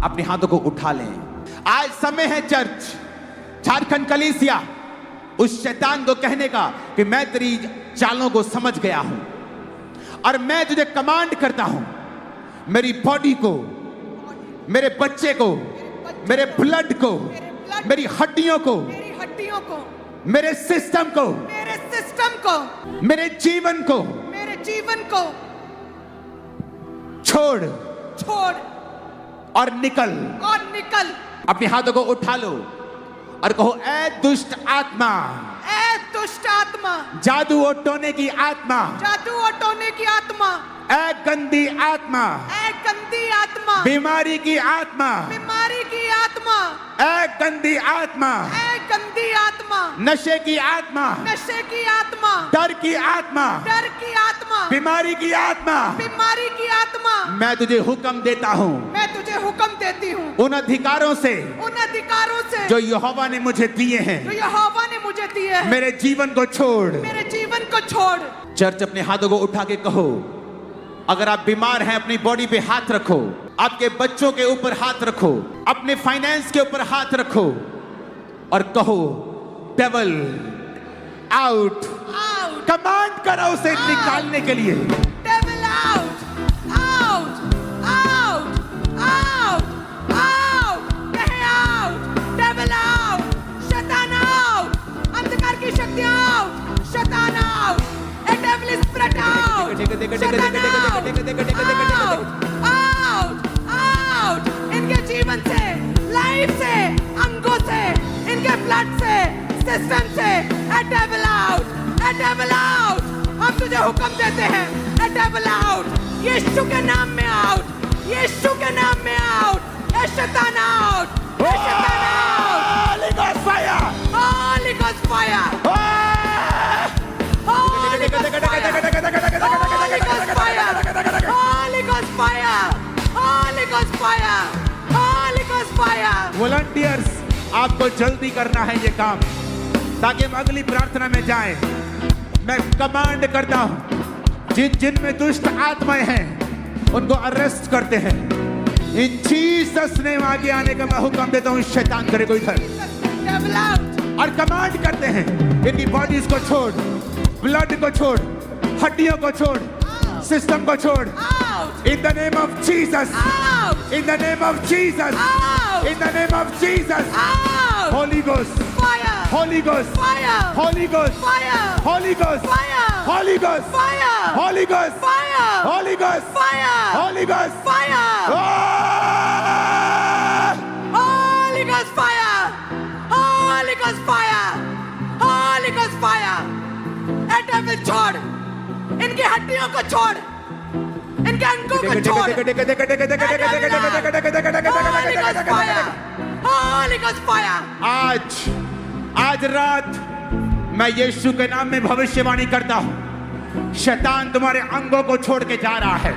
अपने हाथों को उठा लें। आज समय है चर्च, झारखंड कलीसिया, उस शैतान को कहने का कि मैं तेरी चालों को समझ गया हूं और मैं तुझे कमांड करता हूं, मेरी बॉडी को, मेरे बच्चे को, मेरे ब्लड को, मेरी हड्डियों को, मेरे सिस्टम को, मेरे जीवन को छोड़ और निकल। अपने हाथों को उठा लो और कहो, ऐ दुष्ट आत्मा, जादू और टोने की आत्मा, ऐ गंदी आत्मा, बीमारी की आत्मा, ऐ गंदी आत्मा, नशे की आत्मा, डर की आत्मा, बीमारी की आत्मा, मैं तुझे हुक्म देता हूँ उन अधिकारों से जो यहोवा ने मुझे दिए हैं, मेरे जीवन को छोड़। चर्च, अपने हाथों को उठा के कहो, अगर आप बीमार हैं अपनी बॉडी पे हाथ रखो, आपके बच्चों के ऊपर हाथ रखो, अपने फाइनेंस के ऊपर हाथ रखो और कहो, डेविल आउट। कमांड करो उसे निकालने के लिए। Devil out, out, out, out, out, कहे आउट, डेविल आउट, शैतान आउट, अंधकार की शक्तियां आउट, शैतान आउट, ए डेविल स्पिरिट आउट, शैतान आउट, आउट, इनके जीवन से, लाइफ से, अंगों से, इनके ब्लड से, सिस्टम से, ए डेविल आउट, ए डेविल आउट। हम तुझे हुक्म देते हैं, ए डेविल आउट, यीशु के नाम में आउट, यीशु के नाम में आउट, ए शैतान आउट, ए शैतान out. Holy Ghost fire, Holy Ghost fire, Holy Ghost fire, Holy Ghost fire, Holy Ghost fire, Holy Ghost fire, Holy Ghost fire। Volunteers, आपको जल्दी करना है ये काम ताकि हम अगली प्रार्थना में जाएं। मैं कमांड करता हूं, जिन में दुष्ट आत्माएं हैं उनको अरेस्ट करते हैं। इन जीसस ने आगे आने का मैं हुक्म देता हूं, शैतान करे को इधर, और कमांड करते हैं, इनकी बॉडीज को छोड़, ब्लड को छोड़, हड्डियों को छोड़, सिस्टम को छोड़। In the name of Jesus, in the name of Jesus, in the name of Jesus, Holy Ghost fire, Holy Ghost fire, Holy Ghost fire, Holy Ghost fire, Holy Ghost fire, Holy Ghost fire, Holy Ghost fire, Holy Ghost fire, Holy Ghost fire, Holy Ghost fire, Holy Ghost fire। A devil छोड़, इनकी हड्डियों को छोड़, इनके अंगों को छोड़। Holy Ghost fire, Holy Ghost fire। आज रात मैं यीशु के नाम में भविष्यवाणी करता हूं, शैतान तुम्हारे अंगों को छोड़ के जा रहा है,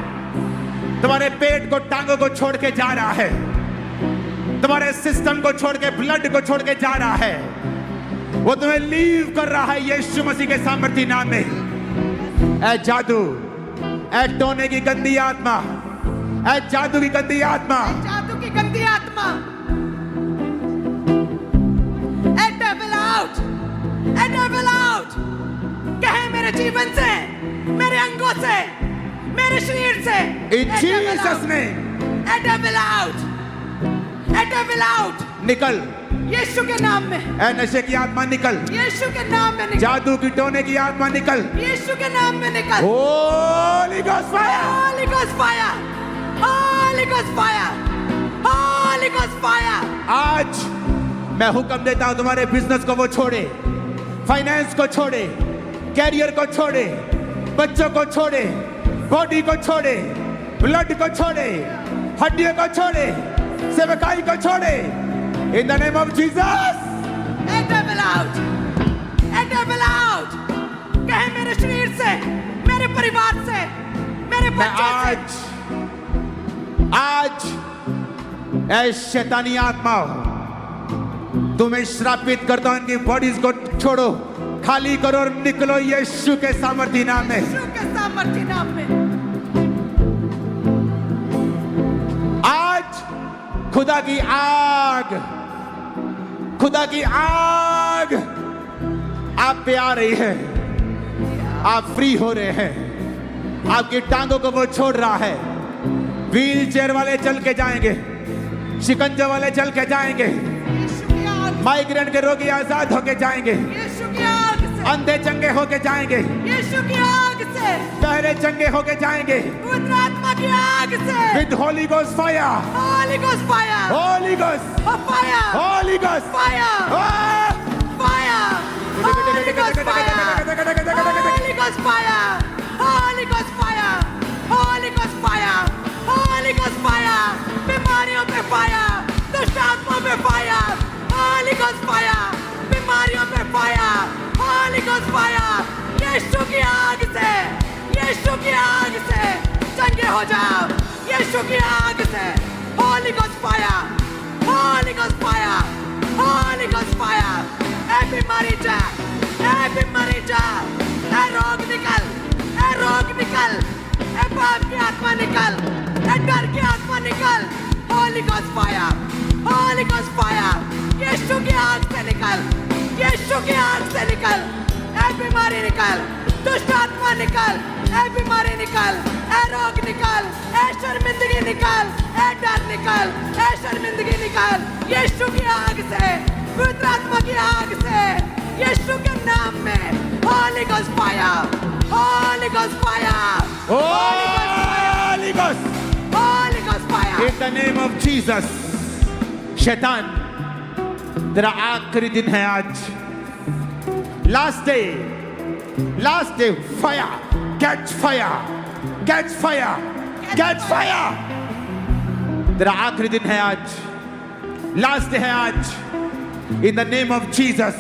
तुम्हारे पेट को, टांगों को छोड़ के जा रहा है, तुम्हारे सिस्टम को छोड़ के, ब्लड को छोड़ के जा रहा है। वो तुम्हें लीव कर रहा है यीशु मसीह के सामर्थ्य नाम में। ऐ जादू, ऐ टोने की गंदी आत्मा, ऐ जादू की गंदी आत्मा, जादू की गंदी आत्मा, ए डेविल आउट, ए डेविल आउट, कहे मेरे जीवन से, मेरे अंगों से, मेरे शरीर से, इन जीसस ने, ए डेविल आउट, ए डेविल आउट, निकल यीशु के नाम में। ऐ नशे की आत्मा निकल, यीशु के नाम में निकल, जादू की टोने की आत्मा निकल, यीशु के नाम में निकल। Holy Ghost fire, Holy Ghost fire, Holy Ghost fire, Holy Ghost fire। आज मैं हुक्म देता हूं, तुम्हारे बिजनेस को वो छोड़े, फाइनेंस को छोड़े, कैरियर को छोड़े, बच्चों को छोड़े, बॉडी को छोड़े, ब्लड को छोड़े, हड्डियों को छोड़े, सेवकाई को छोड़े। In the name of Jesus, A devil out, A devil out, कहे मेरे शरीर से, मेरे परिवार से, मेरे मैं बच्चों से। आज ऐ शैतानी आत्माओं, तुम्हें श्रापित करता हूं, इनकी बॉडीज को छोड़ो, खाली करो और निकलो यीशु के सामर्थ्य नाम में। यीशु के सामर्थ्य नाम में। आज खुदा की आग, खुदा की आग आप पे आ रही है। आप फ्री हो रहे हैं। आपकी टांगों को वो छोड़ रहा है। व्हील चेयर वाले चल के जाएंगे, शिकंजा वाले चल के जाएंगे, माइग्रेन के रोगी आजाद होके जाएंगे, अंधे चंगे होके जाएंगे, यीशु की आग से, पहले चंगे होके जाएंगे, पवित्र आत्मा की आग से, with Holi ghost fire, holy ghost fire, holy ghost fire, holy ghost fire, fire, holy ghost fire, holy ghost fire, holy ghost fire, holy ghost fire, holy ghost fire, बीमारियों पे फायर, दुष्ट आत्माओं पे फायर, होली गोस्ट फायर, बीमारियों पे fire, holy ghost fire, Yeshu की आग से, यीशु की आग से चंगे हो जाओ, यीशु की आग से, holy ghost fire, holy ghost fire, holy ghost fire, ए बीमारी जा, ए बीमारी जा, ए रोग निकल, ए रोग निकल, ए पाप की आत्मा निकल, ए डर की आत्मा निकल, holy ghost fire, holy ghost fire, Yeshu की आग से निकल, यीशु की आग से निकल, ए बीमारी निकल, दुष्ट आत्मा निकल, ए बीमारी निकल, ए रोग निकल, ए शर्मिंदगी निकल, ए डर निकल, ए शर्मिंदगी निकल, यीशु की आग से, पवित्र आत्मा की आग से, यीशु के नाम में, Holi ghost fire, holy ghost fire, holy ghost, Holi ghost fire, in the name of Jesus। शैतान, तेरा आखिरी दिन है आज। Last day, fire, catch fire, catch fire, catch fire. तेरा आखिरी दिन है आज, लास्ट डे है आज। In the name of Jesus,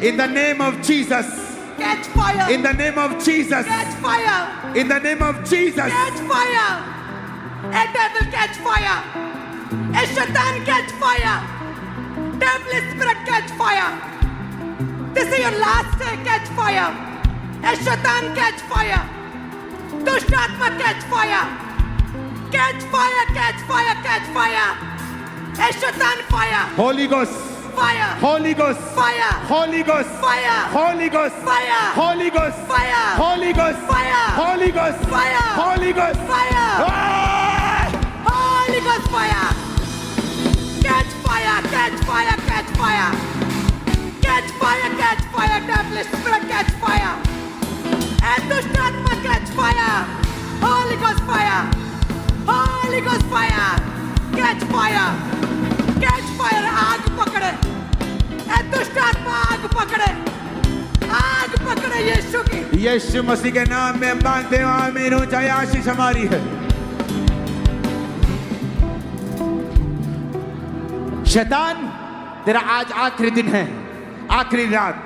in the name of Jesus, catch fire, in the name of Jesus, catch fire, in the name of Jesus, catch fire, a devil catch fire, a shaitan catch fire, devil spirit catch fire. This is your last day, catch fire, a shaitan catch fire, दुष्ट आत्मा catch fire, catch fire, catch fire, catch fire, a shaitan fire, Holy Ghost, fire, Holy Ghost, fire, Holy Ghost, fire, Holy Ghost, fire, Holy Ghost, fire, Holy Ghost, fire, Holy Ghost, fire, Holy Ghost, fire, Ah! Holy Ghost fire, catch fire, catch fire, catch fire, catch fire, catch fire, devilish spirit catch fire, and दुष्ट आत्मा catch fire, Holy Ghost fire, Holy Ghost fire, catch fire, catch fire, आग पकड़े, ए दुष्ट आत्मा आग पकड़े, आग पकड़े यीशु की, यीशु मसीह के नाम में मानते हो आमीन। ऊंचाई आशीष हमारी है। शैतान, तेरा आज आखिरी दिन है, आखिरी रात।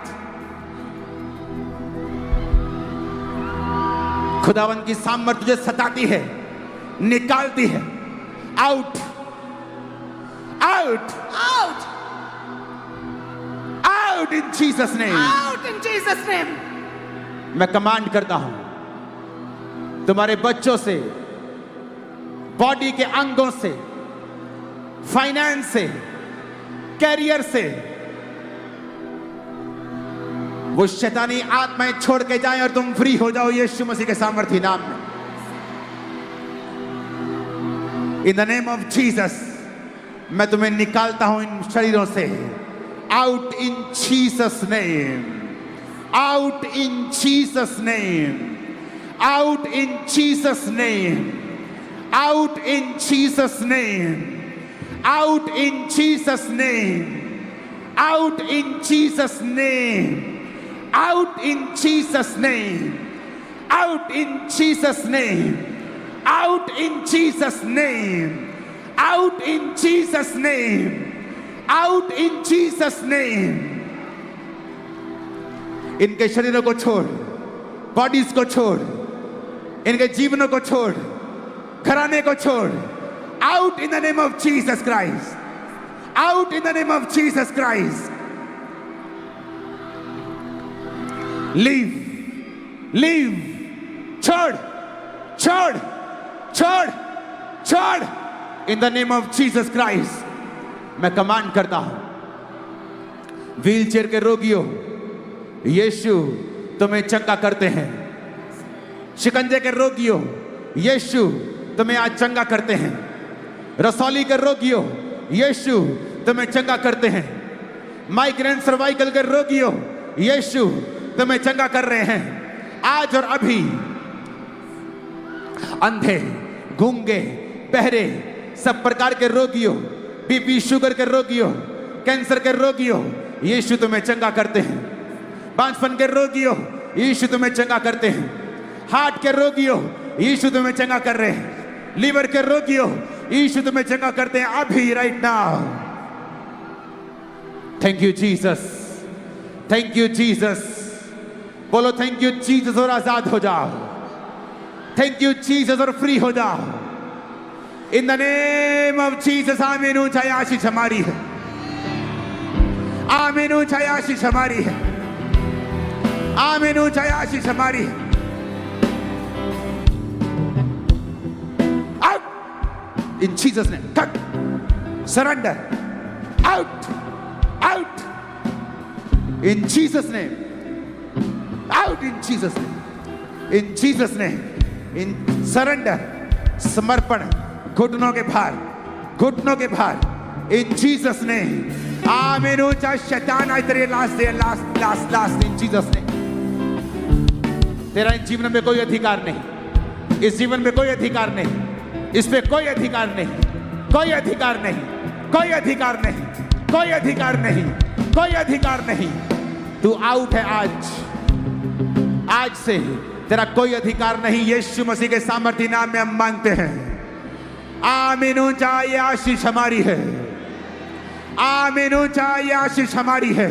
खुदावन की सामर्थ तुझे सताती है, निकालती है। Out, out, out, out in Jesus name. out in Jesus name. मैं कमांड करता हूं तुम्हारे बच्चों से, बॉडी के अंगों से, फाइनेंस से, कैरियर से वो शैतानी आत्माएं छोड़ के जाएं और तुम फ्री हो जाओ यीशु मसीह के सामर्थी नाम में। In the name of Jesus मैं तुम्हें निकालता हूं इन शरीरों से। Out in Jesus name, out in Jesus name, out in Jesus name, out in Jesus name, out in Jesus name, out in Jesus name, out in Jesus name, out in Jesus name, out in Jesus name, out in Jesus name, out in Jesus name। इनके शरीरों को छोड़, bodies को छोड़, इनके जीवनों को छोड़, घराने को छोड़। out in the name of Jesus Christ, out in the name of Jesus Christ। Leave, leave, छोड़, छोड़, छोड़, छोड़, in the name of Jesus Christ मैं कमांड करता हूं, व्हील चेयर के रोगियों, यीशु तुम्हें चंगा करते हैं। शिकंजे के रोगियों, यीशु तुम्हें आज चंगा करते हैं। रसौली के रोगियों, यीशु तुम्हें चंगा करते हैं। माइग्रेन सर्वाइकल के रोगियों, यीशु तुम्हें चंगा कर रहे हैं आज और अभी। अंधे, गूंगे, बहरे, सब प्रकार के रोगियों, बीपी शुगर के रोगियों, कैंसर के रोगियों, यीशु तुम्हें चंगा करते हैं। बांझपन के रोगियों, यीशु तुम्हें चंगा करते हैं। हार्ट के रोगियों, यीशु तुम्हें चंगा कर रहे हैं। लीवर के रोगियों, यीशु तुम्हें चंगा करते हैं अभी, right now. Thank you Jesus, thank you Jesus. बोलो थैंक यू जीसस और आजाद हो जाओ। थैंक यू जीसस और फ्री हो जाओ। In the name of Jesus. आमीन। ऊंचाई आशीष हमारी है। आमीन। ऊंचाई आशीष हमारी है। आमीन। ऊंचाई आशीष हमारी है। Out in Jesus name. Cut, surrender, out, out in Jesus name. Out in Jesus name. In Jesus name. In surrender, समर्पण, घुटनों के भार, घुटनों के भार, इन जीसस ने। आमीन। ऊंचा शैतान आज तेरे last they, last last last in Jesus ने। तेरा इस जीवन में कोई अधिकार नहीं, इस जीवन में कोई अधिकार नहीं, इस पे कोई अधिकार नहीं, कोई अधिकार नहीं, कोई अधिकार नहीं, कोई अधिकार नहीं, कोई अधिकार नहीं। तू आउट है आज, आज से तेरा कोई अधिकार नहीं। यीशु मसीह के सामर्थ्य नाम में हम मांगते हैं। आमीन। ऊंचाई आशीष हमारी है। आमीन। ऊंचाई आशीष हमारी है।